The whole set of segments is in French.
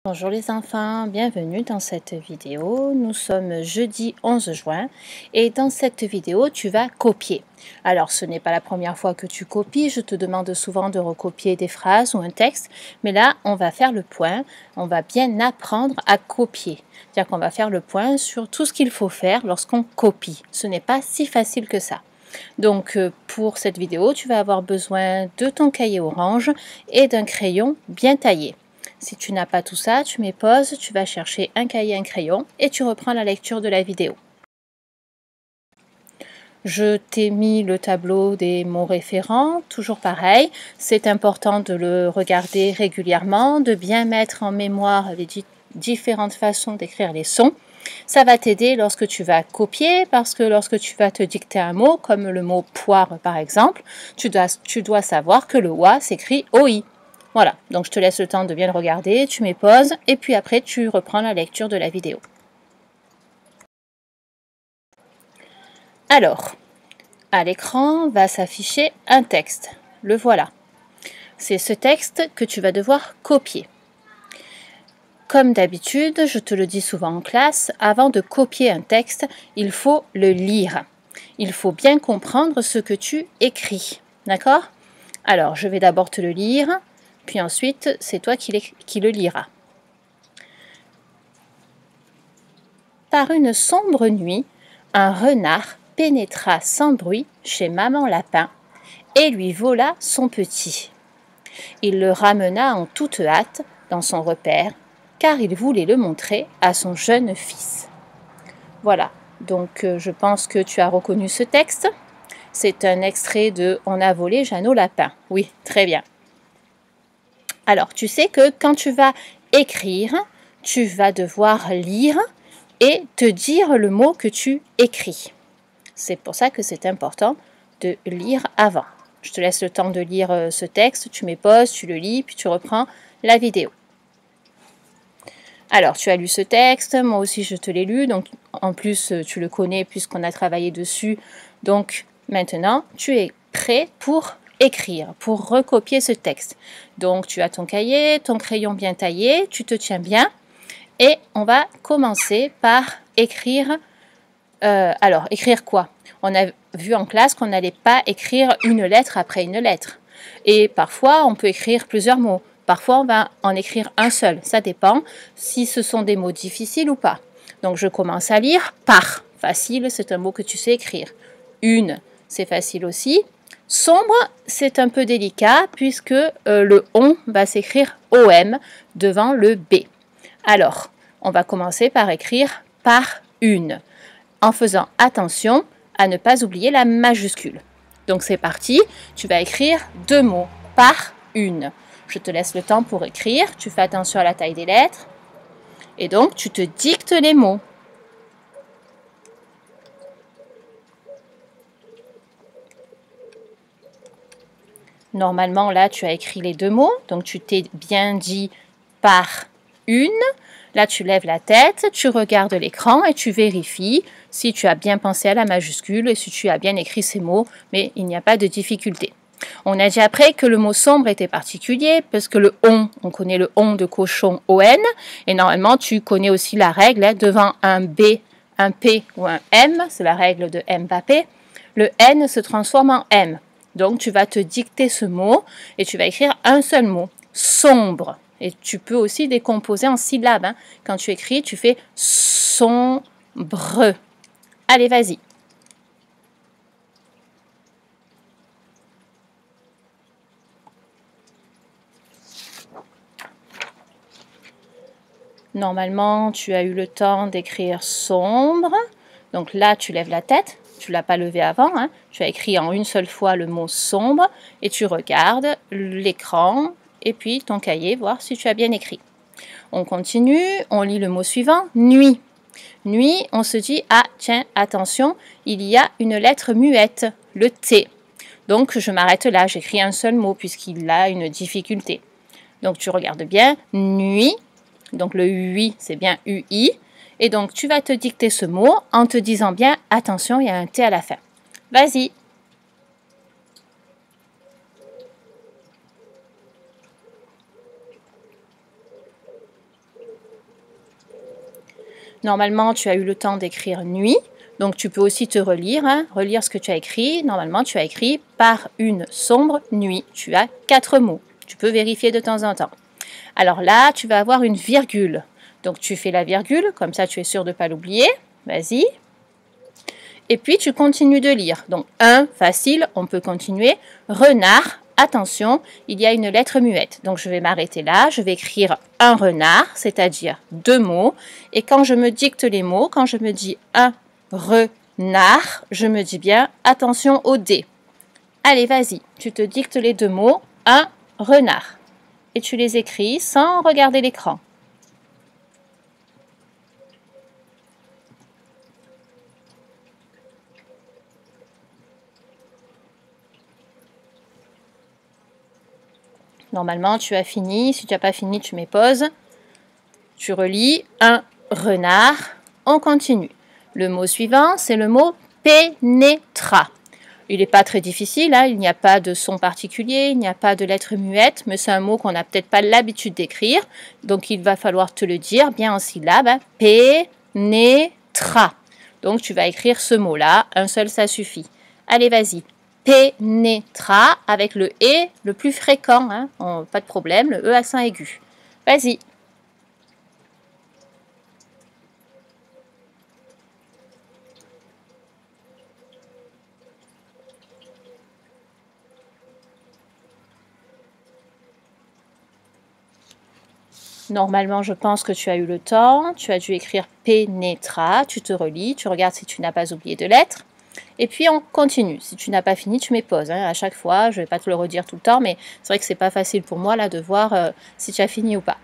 Bonjour les enfants, bienvenue dans cette vidéo. Nous sommes jeudi 11 juin et dans cette vidéo tu vas copier. Alors ce n'est pas la première fois que tu copies, je te demande souvent de recopier des phrases ou un texte, mais là on va faire le point, on va bien apprendre à copier. C'est-à-dire qu'on va faire le point sur tout ce qu'il faut faire lorsqu'on copie. Ce n'est pas si facile que ça. Donc pour cette vidéo, tu vas avoir besoin de ton cahier orange et d'un crayon bien taillé. Si tu n'as pas tout ça, tu mets pause, tu vas chercher un cahier et un crayon et tu reprends la lecture de la vidéo. Je t'ai mis le tableau des mots référents, toujours pareil. C'est important de le regarder régulièrement, de bien mettre en mémoire les différentes façons d'écrire les sons. Ça va t'aider lorsque tu vas copier, parce que lorsque tu vas te dicter un mot, comme le mot poire par exemple, tu dois savoir que le OA s'écrit OI. Voilà, donc je te laisse le temps de bien le regarder, tu mets pause et puis après tu reprends la lecture de la vidéo. Alors, à l'écran va s'afficher un texte. Le voilà. C'est ce texte que tu vas devoir copier. Comme d'habitude, je te le dis souvent en classe, avant de copier un texte, il faut le lire. Il faut bien comprendre ce que tu écris. D'accord? Alors, je vais d'abord te le lire, puis ensuite, c'est toi qui le liras. Par une sombre nuit, un renard pénétra sans bruit chez Maman Lapin et lui vola son petit. Il le ramena en toute hâte dans son repère, car il voulait le montrer à son jeune fils. Voilà, donc je pense que tu as reconnu ce texte. C'est un extrait de « On a volé Jeannot Lapin ». Oui, très bien. Alors, tu sais que quand tu vas écrire, tu vas devoir lire et te dire le mot que tu écris. C'est pour ça que c'est important de lire avant. Je te laisse le temps de lire ce texte, tu mets pause, tu le lis, puis tu reprends la vidéo. Alors, tu as lu ce texte, moi aussi je te l'ai lu, donc en plus tu le connais puisqu'on a travaillé dessus. Donc maintenant, tu es prêt pour écrire, pour recopier ce texte. Donc tu as ton cahier, ton crayon bien taillé, tu te tiens bien et on va commencer par écrire. Alors, écrire quoi? On a vu en classe qu'on n'allait pas écrire une lettre après une lettre. Et parfois, on peut écrire plusieurs mots. Parfois, on va en écrire un seul. Ça dépend si ce sont des mots difficiles ou pas. Donc, je commence à lire par. Facile, c'est un mot que tu sais écrire. Une, c'est facile aussi. Sombre, c'est un peu délicat puisque le on va s'écrire OM devant le B. Alors, on va commencer par écrire par une, en faisant attention à ne pas oublier la majuscule. Donc c'est parti, tu vas écrire deux mots par une. Je te laisse le temps pour écrire, tu fais attention à la taille des lettres et donc tu te dictes les mots. Normalement là tu as écrit les deux mots, donc tu t'es bien dit par une. Là, tu lèves la tête, tu regardes l'écran et tu vérifies si tu as bien pensé à la majuscule et si tu as bien écrit ces mots, mais il n'y a pas de difficulté. On a dit après que le mot sombre était particulier parce que le on connaît le on de cochon ON et normalement tu connais aussi la règle devant un B, un P ou un M, c'est la règle de Mbappé, le N se transforme en M. Donc tu vas te dicter ce mot et tu vas écrire un seul mot, sombre. Et tu peux aussi décomposer en syllabes. Hein. Quand tu écris, tu fais sombre. Allez, vas-y. Normalement, tu as eu le temps d'écrire sombre. Donc là, tu lèves la tête. Tu ne l'as pas levé avant. Hein. Tu as écrit en une seule fois le mot sombre et tu regardes l'écran et puis ton cahier, voir si tu as bien écrit. On continue, on lit le mot suivant, nuit. Nuit, on se dit, ah tiens, attention, il y a une lettre muette, le T. Donc je m'arrête là, j'écris un seul mot puisqu'il a une difficulté. Donc tu regardes bien, nuit, donc le UI c'est bien UI. Et donc tu vas te dicter ce mot en te disant bien, attention, il y a un T à la fin. Vas-y. Normalement, tu as eu le temps d'écrire nuit. Donc, tu peux aussi te relire, hein, relire ce que tu as écrit. Normalement, tu as écrit par une sombre nuit. Tu as 4 mots. Tu peux vérifier de temps en temps. Alors là, tu vas avoir une virgule. Donc, tu fais la virgule. Comme ça, tu es sûr de ne pas l'oublier. Vas-y. Et puis, tu continues de lire. Donc, 1, facile, on peut continuer. Renard, attention, il y a une lettre muette. Donc, je vais m'arrêter là. Je vais écrire un renard, c'est-à-dire 2 mots. Et quand je me dicte les mots, quand je me dis un renard, je me dis bien attention au D. Allez, vas-y, tu te dictes les 2 mots, un renard. Et tu les écris sans regarder l'écran. Normalement, tu as fini. Si tu n'as pas fini, tu mets pause. Tu relis un renard. On continue. Le mot suivant, c'est le mot pénétra. Il n'est pas très difficile, hein, il n'y a pas de son particulier, il n'y a pas de lettre muette, mais c'est un mot qu'on n'a peut-être pas l'habitude d'écrire. Donc, il va falloir te le dire bien en syllabes. Hein, pénétra. Donc, tu vas écrire ce mot-là. Un seul, ça suffit. Allez, vas-y. Pénétra avec le « et » le plus fréquent. Hein, pas de problème, le « e » accent aigu. Vas-y. Normalement, je pense que tu as eu le temps. Tu as dû écrire pénétra. Tu te relis, tu regardes si tu n'as pas oublié de lettres. Et puis, on continue. Si tu n'as pas fini, tu mets pause. Hein, à chaque fois, je ne vais pas te le redire tout le temps, mais c'est vrai que ce n'est pas facile pour moi là de voir si tu as fini ou pas.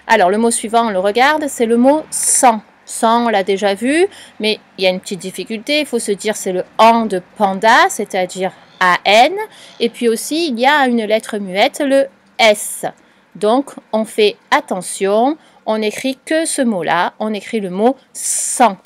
Alors, le mot suivant, on le regarde, c'est le mot sang. Sang, on l'a déjà vu, mais il y a une petite difficulté. Il faut se dire c'est le an de panda, c'est-à-dire AN. Et puis aussi, il y a une lettre muette, le S. Donc, on fait attention, on n'écrit que ce mot-là, on écrit le mot sang.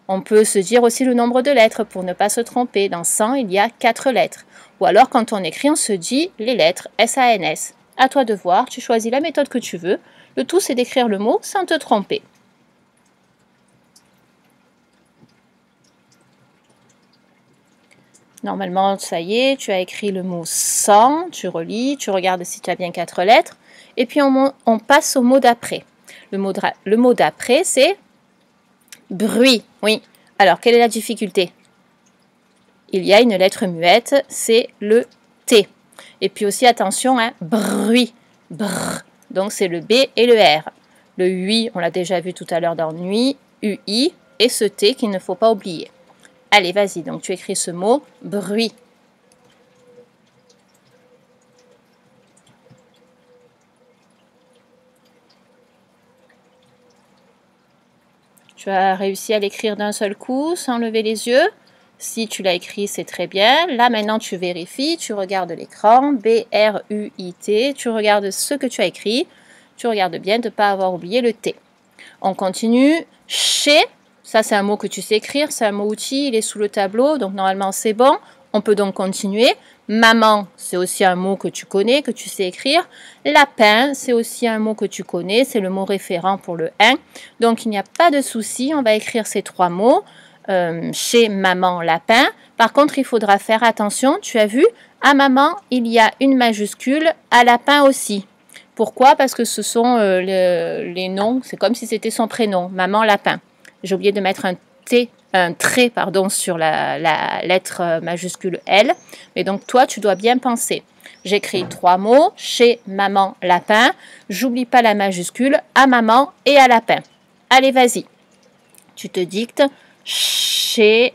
On peut se dire aussi le nombre de lettres pour ne pas se tromper. Dans 100, il y a 4 lettres. Ou alors, quand on écrit, on se dit les lettres S-A-N-S. À toi de voir, tu choisis la méthode que tu veux. Le tout, c'est d'écrire le mot sans te tromper. Normalement, ça y est, tu as écrit le mot sang, tu relis, tu regardes si tu as bien 4 lettres. Et puis, on passe au mot d'après. Le mot d'après, c'est bruit. Oui. Alors, quelle est la difficulté? Il y a une lettre muette, c'est le T. Et puis aussi, attention, hein, bruit. Brr. Donc, c'est le B et le R. Le UI, on l'a déjà vu tout à l'heure dans nuit, UI, et ce T qu'il ne faut pas oublier. Allez, vas-y, donc tu écris ce mot, bruit. Tu as réussi à l'écrire d'un seul coup, sans lever les yeux. Si tu l'as écrit, c'est très bien. Là, maintenant, tu vérifies, tu regardes l'écran, B-R-U-I-T, tu regardes ce que tu as écrit. Tu regardes bien de ne pas avoir oublié le T. On continue. Chez, ça c'est un mot que tu sais écrire, c'est un mot outil, il est sous le tableau, donc normalement c'est bon. On peut donc continuer. Maman, c'est aussi un mot que tu connais, que tu sais écrire. Lapin, c'est aussi un mot que tu connais, c'est le mot référent pour le 1. Donc il n'y a pas de souci, on va écrire ces 3 mots. Chez maman, lapin. Par contre, il faudra faire attention, tu as vu, à maman, il y a une majuscule, à lapin aussi. Pourquoi? Parce que ce sont les noms, c'est comme si c'était son prénom, maman lapin. J'ai oublié de mettre un trait sur la lettre majuscule L. Mais donc toi, tu dois bien penser. J'écris 3 mots, chez maman lapin. J'oublie pas la majuscule, à maman et à lapin. Allez, vas-y. Tu te dictes chez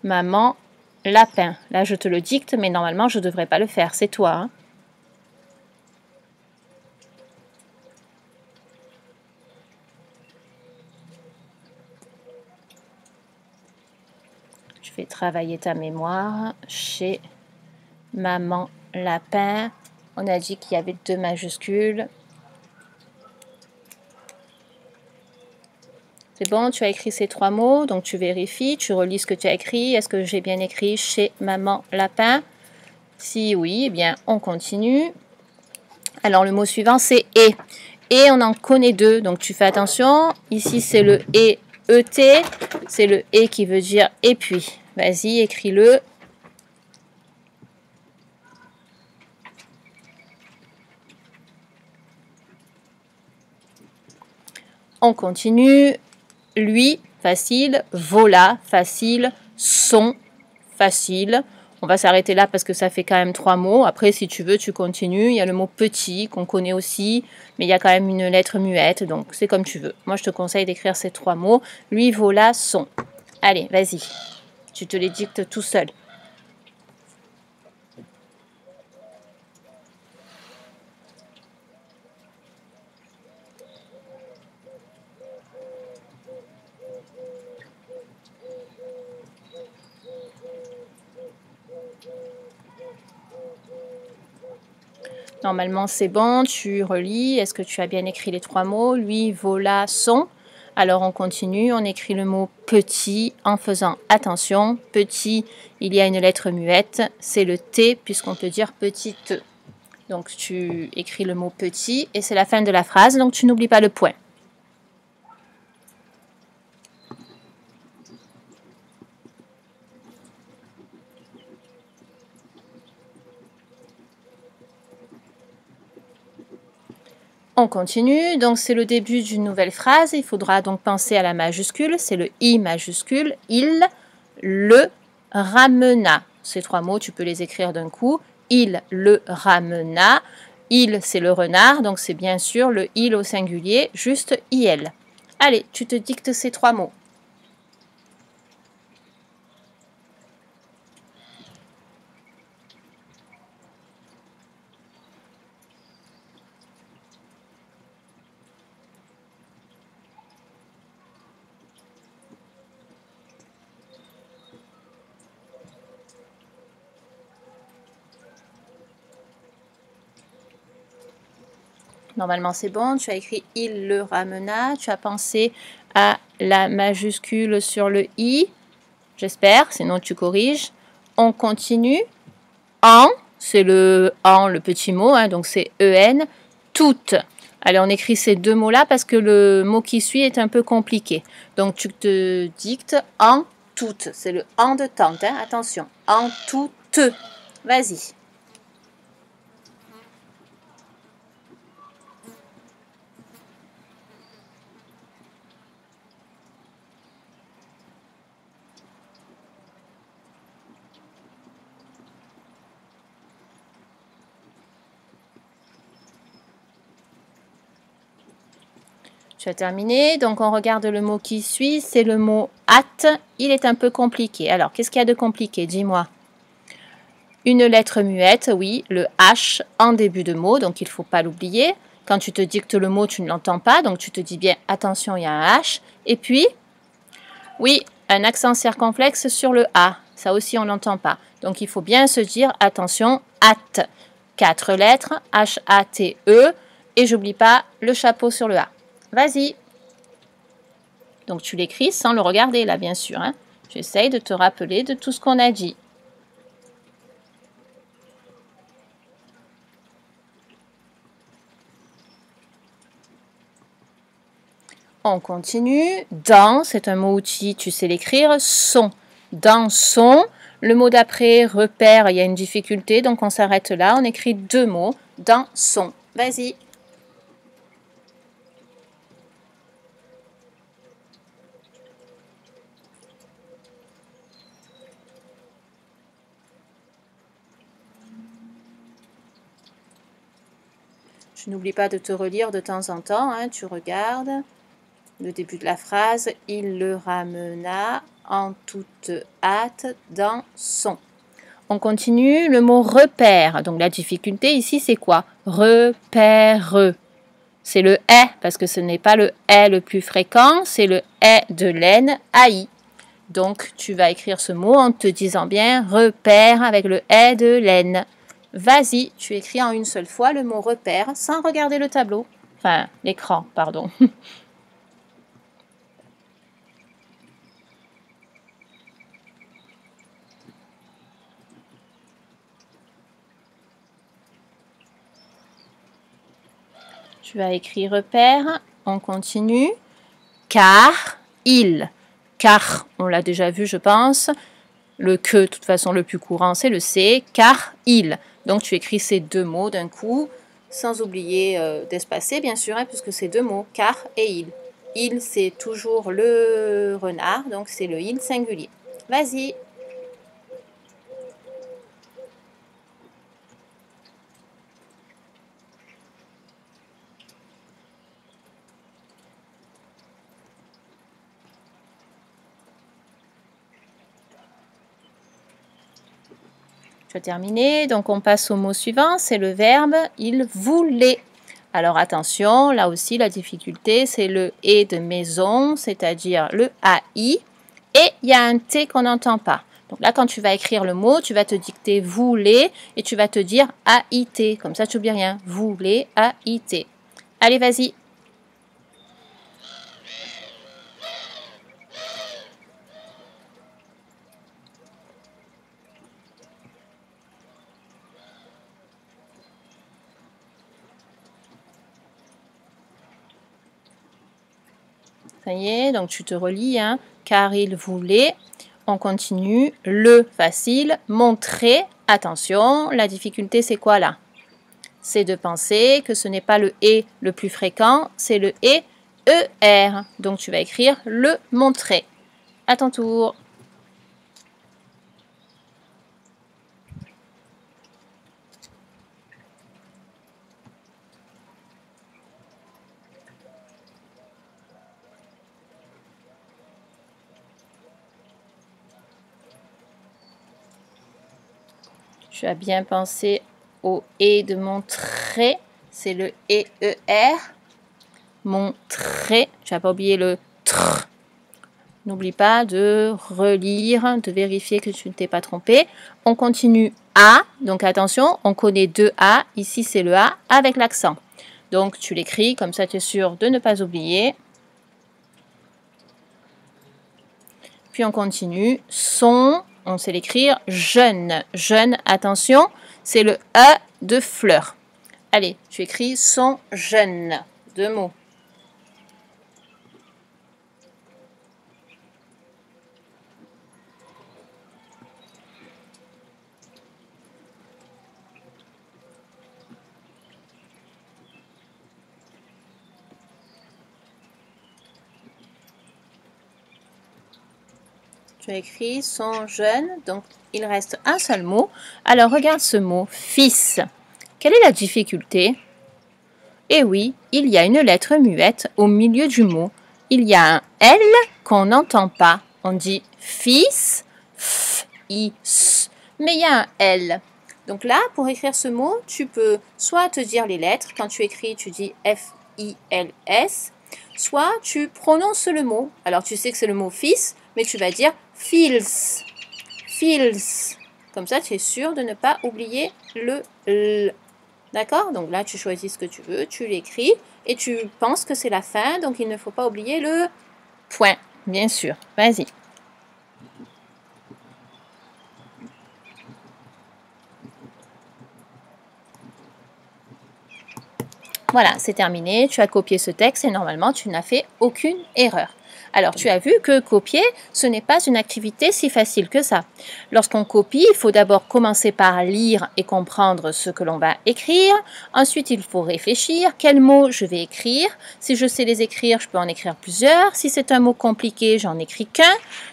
maman lapin. Là, je te le dicte, mais normalement, je ne devrais pas le faire. C'est toi, hein. Je vais travailler ta mémoire. Chez maman lapin. On a dit qu'il y avait 2 majuscules. C'est bon, tu as écrit ces 3 mots, donc tu vérifies, tu relis ce que tu as écrit. Est-ce que j'ai bien écrit chez maman lapin? Si oui, eh bien on continue. Alors le mot suivant c'est et. et on en connaît deux. Donc tu fais attention. Ici, c'est le et ET. C'est le et qui veut dire et puis. Vas-y, écris-le. On continue. Lui, facile. Voilà, facile. Son, facile. On va s'arrêter là parce que ça fait quand même 3 mots. Après, si tu veux, tu continues. Il y a le mot petit qu'on connaît aussi, mais il y a quand même une lettre muette, donc c'est comme tu veux. Moi, je te conseille d'écrire ces 3 mots. Lui, voilà, son. Allez, vas-y. Tu te les dictes tout seul. Normalement, c'est bon, tu relis. Est-ce que tu as bien écrit les 3 mots? Lui, voilà, son. Alors, on continue. On écrit le mot petit en faisant attention. Petit, il y a une lettre muette. C'est le T, puisqu'on peut dire petite. Donc, tu écris le mot petit et c'est la fin de la phrase. Donc, tu n'oublies pas le point. On continue, donc c'est le début d'une nouvelle phrase. Il faudra donc penser à la majuscule, c'est le I majuscule. Il le ramena. Ces 3 mots, tu peux les écrire d'un coup. Il le ramena. Il, c'est le renard, donc c'est bien sûr le il au singulier, juste IL. Allez, tu te dictes ces 3 mots. Normalement, c'est bon. Tu as écrit « il le ramena ». Tu as pensé à la majuscule sur le « i ». J'espère, sinon tu corriges. On continue. « En », c'est le « en », le petit mot, hein, donc c'est « en ». Toutes. Allez, on écrit ces 2 mots-là parce que le mot qui suit est un peu compliqué. Donc, tu te dictes « en toutes ». C'est le « en » de tante, hein, attention. « En toutes ». Vas-y. Tu as terminé, donc on regarde le mot qui suit, c'est le mot hâte. Il est un peu compliqué. Alors, qu'est-ce qu'il y a de compliqué? Dis-moi. Une lettre muette, oui, le H en début de mot, donc il ne faut pas l'oublier. Quand tu te dictes le mot, tu ne l'entends pas, donc tu te dis bien, attention, il y a un H. Et puis, oui, un accent circonflexe sur le A. Ça aussi, on ne l'entend pas. Donc, il faut bien se dire, attention, hâte. 4 lettres, H-A-T-E. Et j'oublie pas le chapeau sur le A. Vas-y. Donc, tu l'écris sans le regarder, là, bien sûr. Hein. J'essaye de te rappeler de tout ce qu'on a dit. On continue. Dans, c'est un mot-outil, tu sais l'écrire. Son. Dans son. Le mot d'après, repère, il y a une difficulté, donc on s'arrête là. On écrit 2 mots. Dans son. Vas-y. Tu n'oublies pas de te relire de temps en temps. Hein, tu regardes le début de la phrase. Il le ramena en toute hâte dans son. On continue, le mot repère. Donc la difficulté ici, c'est quoi? Repère. C'est le « est » parce que ce n'est pas le « est » le plus fréquent, c'est le « est » de laine, AI. Donc tu vas écrire ce mot en te disant bien « repère » avec le « est » de laine. Vas-y, tu écris en une seule fois le mot « repère » sans regarder le tableau. Enfin, l'écran, pardon. Tu as écrit repère, on continue. Car, il. Car, on l'a déjà vu, je pense. Le que, de toute façon, le plus courant, c'est le c'est. Car, il. Donc, tu écris ces deux mots d'un coup, sans oublier d'espacer, bien sûr, hein, puisque c'est deux mots, car et il. Il, c'est toujours le renard, donc c'est le il singulier. Vas-y. Tu as terminé, donc on passe au mot suivant, c'est le verbe « il voulait ». Alors attention, là aussi la difficulté, c'est le « et » de maison, c'est-à-dire le « AI », et il y a un « t » qu'on n'entend pas. Donc là, quand tu vas écrire le mot, tu vas te dicter « voulait » et tu vas te dire « AIT », comme ça tu n'oublies rien. « Voulait », AIT. Allez, vas-y. Ça y est, donc tu te relis, hein, car il voulait. On continue. Le facile, montrer. Attention, la difficulté c'est quoi là? C'est de penser que ce n'est pas le et le plus fréquent, c'est le et ER. Donc tu vas écrire le montrer. À ton tour. Tu as bien pensé au et de montrer, c'est le et ER. Montrer, tu n'as pas oublié le tr. N'oublie pas de relire, de vérifier que tu ne t'es pas trompé. On continue A, donc attention, on connaît deux A. Ici, c'est le A avec l'accent. Donc, tu l'écris, comme ça, tu es sûr de ne pas oublier. Puis, on continue. Son, on sait l'écrire, jeune. Jeune, attention, c'est le E de fleur. Allez, tu écris son jeune. Deux mots. Tu as écrit son jeune, donc il reste un seul mot. Alors regarde ce mot, fils. Quelle est la difficulté? Eh oui, il y a une lettre muette au milieu du mot. Il y a un L qu'on n'entend pas. On dit fils, f, i, s. Mais il y a un L. Donc là, pour écrire ce mot, tu peux soit te dire les lettres. Quand tu écris, tu dis F, I, L, S. Soit tu prononces le mot. Alors tu sais que c'est le mot fils, mais tu vas dire feels. Feels. Comme ça, tu es sûr de ne pas oublier le L. D'accord? Donc là, tu choisis ce que tu veux, tu l'écris et tu penses que c'est la fin, donc il ne faut pas oublier le point, bien sûr. Vas-y. Voilà, c'est terminé. Tu as copié ce texte et normalement, tu n'as fait aucune erreur. Alors, tu as vu que copier, ce n'est pas une activité si facile que ça. Lorsqu'on copie, il faut d'abord commencer par lire et comprendre ce que l'on va écrire. Ensuite, il faut réfléchir. Quels mots je vais écrire? Si je sais les écrire, je peux en écrire plusieurs. Si c'est un mot compliqué, j'en écris qu'un.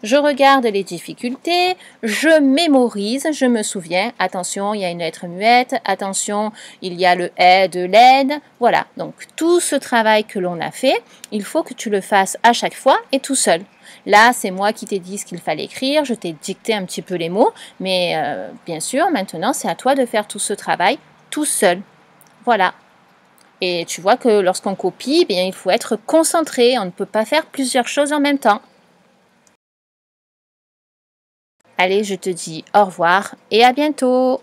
Je regarde les difficultés. Je mémorise, je me souviens. Attention, il y a une lettre muette. Attention, il y a le « est » de l'aide. Voilà, donc tout ce travail que l'on a fait, il faut que tu le fasses à chaque fois et tout seul. Là, c'est moi qui t'ai dit ce qu'il fallait écrire, je t'ai dicté un petit peu les mots, mais bien sûr, maintenant, c'est à toi de faire tout ce travail tout seul. Voilà. Et tu vois que lorsqu'on copie, bien, il faut être concentré, on ne peut pas faire plusieurs choses en même temps. Allez, je te dis au revoir et à bientôt.